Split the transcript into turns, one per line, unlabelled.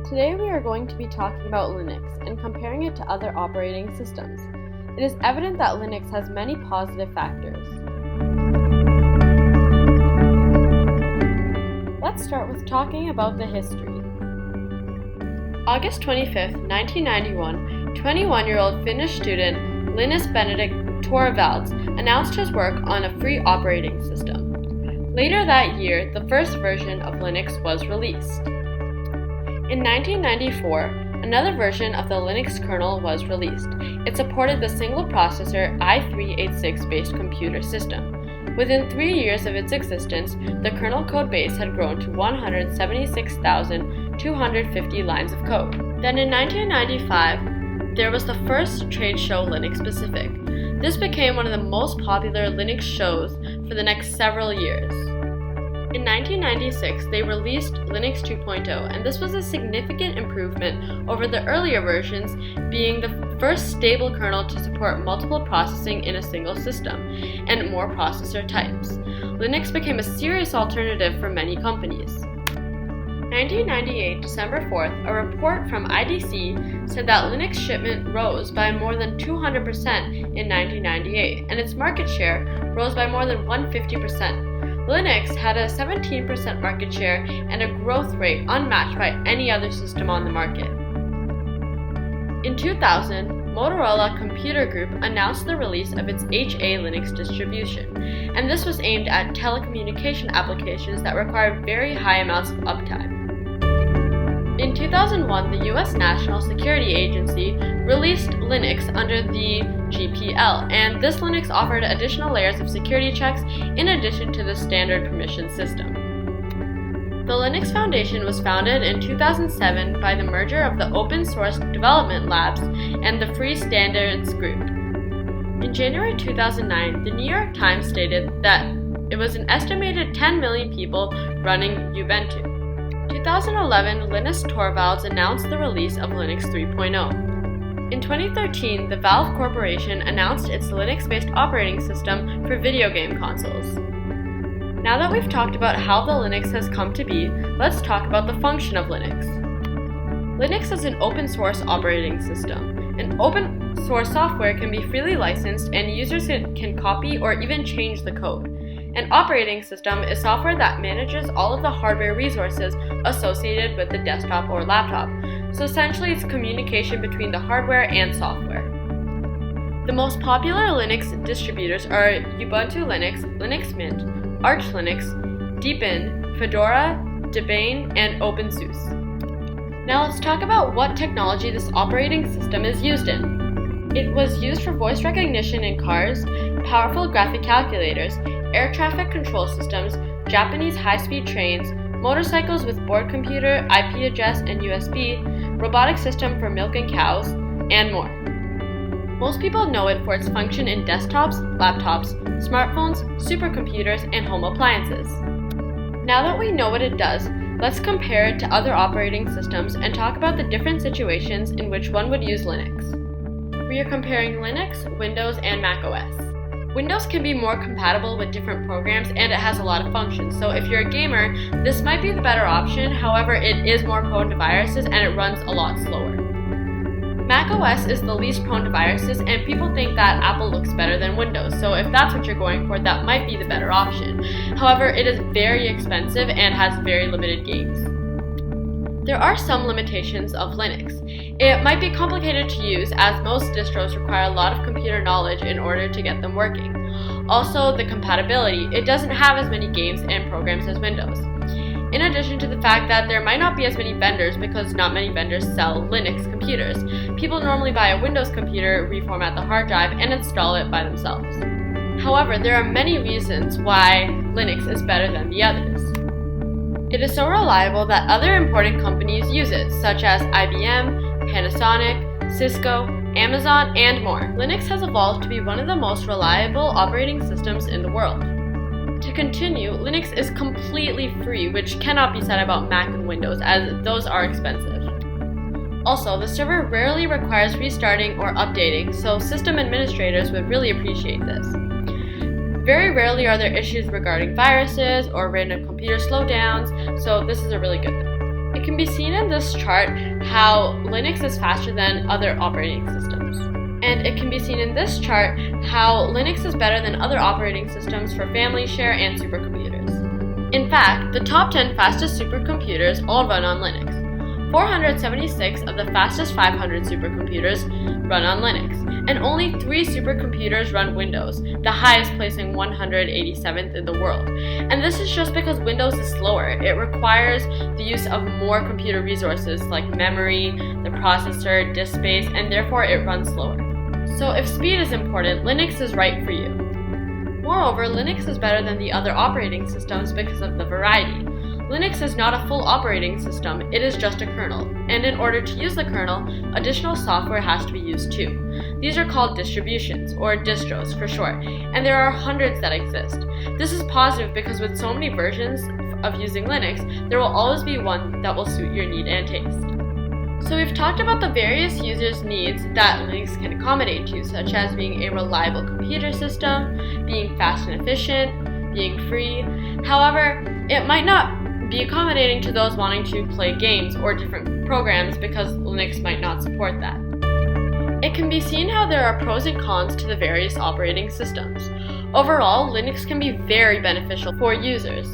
Today we are going to be talking about Linux and comparing it to other operating systems. It is evident that Linux has many positive factors. Let's start with talking about the history. August 25, 1991, 21-year-old Finnish student Linus Benedict Torvalds announced his work on a free operating system. Later that year, the first version of Linux was released. In 1994, another version of the Linux kernel was released. It supported the single-processor i386-based computer system. Within 3 years of its existence, the kernel code base had grown to 176,250 lines of code. Then in 1995, there was the first trade show Linux Pacific. This became one of the most popular Linux shows for the next several years. In 1996, they released Linux 2.0, and this was a significant improvement over the earlier versions, being the first stable kernel to support multiple processing in a single system, and more processor types. Linux became a serious alternative for many companies. 1998, December 4th, a report from IDC said that Linux shipment rose by more than 200% in 1998, and its market share rose by more than 150%. Linux had a 17% market share and a growth rate unmatched by any other system on the market. In 2000, Motorola Computer Group announced the release of its HA Linux distribution, and this was aimed at telecommunication applications that required very high amounts of uptime. In 2001, the US National Security Agency released Linux under the GPL, and this Linux offered additional layers of security checks in addition to the standard permission system. The Linux Foundation was founded in 2007 by the merger of the Open Source Development Labs and the Free Standards Group. In January 2009, the New York Times stated that it was an estimated 10 million people running Ubuntu. 2011, Linus Torvalds announced the release of Linux 3.0. In 2013, the Valve Corporation announced its Linux-based operating system for video game consoles. Now that we've talked about how the Linux has come to be, let's talk about the function of Linux. Linux is an open source operating system. And open source software can be freely licensed, and users can copy or even change the code. An operating system is software that manages all of the hardware resources associated with the desktop or laptop. So essentially, it's communication between the hardware and software. The most popular Linux distributors are Ubuntu Linux, Linux Mint, Arch Linux, Deepin, Fedora, Debian, and OpenSUSE. Now let's talk about what technology this operating system is used in. It was used for voice recognition in cars, powerful graphic calculators, air traffic control systems, Japanese high-speed trains, motorcycles with board computer, IP address, and USB, robotic system for milking cows, and more. Most people know it for its function in desktops, laptops, smartphones, supercomputers, and home appliances. Now that we know what it does, let's compare it to other operating systems and talk about the different situations in which one would use Linux. We are comparing Linux, Windows, and macOS. Windows can be more compatible with different programs, and it has a lot of functions, so if you're a gamer, this might be the better option. However, it is more prone to viruses and it runs a lot slower. macOS is the least prone to viruses, and people think that Apple looks better than Windows, so if that's what you're going for, that might be the better option. However, it is very expensive and has very limited games. There are some limitations of Linux. It might be complicated to use, as most distros require a lot of computer knowledge in order to get them working. Also, the compatibility. It doesn't have as many games and programs as Windows. In addition to the fact that there might not be as many vendors because not many vendors sell Linux computers. People normally buy a Windows computer, reformat the hard drive, and install it by themselves. However, there are many reasons why Linux is better than the others. It is so reliable that other important companies use it, such as IBM, Panasonic, Cisco, Amazon, and more. Linux has evolved to be one of the most reliable operating systems in the world. To continue, Linux is completely free, which cannot be said about Mac and Windows, as those are expensive. Also, the server rarely requires restarting or updating, so system administrators would really appreciate this. Very rarely are there issues regarding viruses or random computer slowdowns, so this is a really good thing. It can be seen in this chart how Linux is faster than other operating systems. And it can be seen in this chart how Linux is better than other operating systems for family share and supercomputers. In fact, the top 10 fastest supercomputers all run on Linux. 476 of the fastest 500 supercomputers run on Linux, and only 3 supercomputers run Windows, the highest placing 187th in the world. And this is just because Windows is slower. It requires the use of more computer resources like memory, the processor, disk space, and therefore it runs slower. So if speed is important, Linux is right for you. Moreover, Linux is better than the other operating systems because of the variety. Linux is not a full operating system, it is just a kernel, and in order to use the kernel, additional software has to be used too. These are called distributions, or distros for short, and there are hundreds that exist. This is positive because with so many versions of using Linux, there will always be one that will suit your need and taste. So we've talked about the various users' needs that Linux can accommodate to, such as being a reliable computer system, being fast and efficient, being free. However, it might not be accommodating to those wanting to play games or different programs because Linux might not support that. It can be seen how there are pros and cons to the various operating systems. Overall, Linux can be very beneficial for users.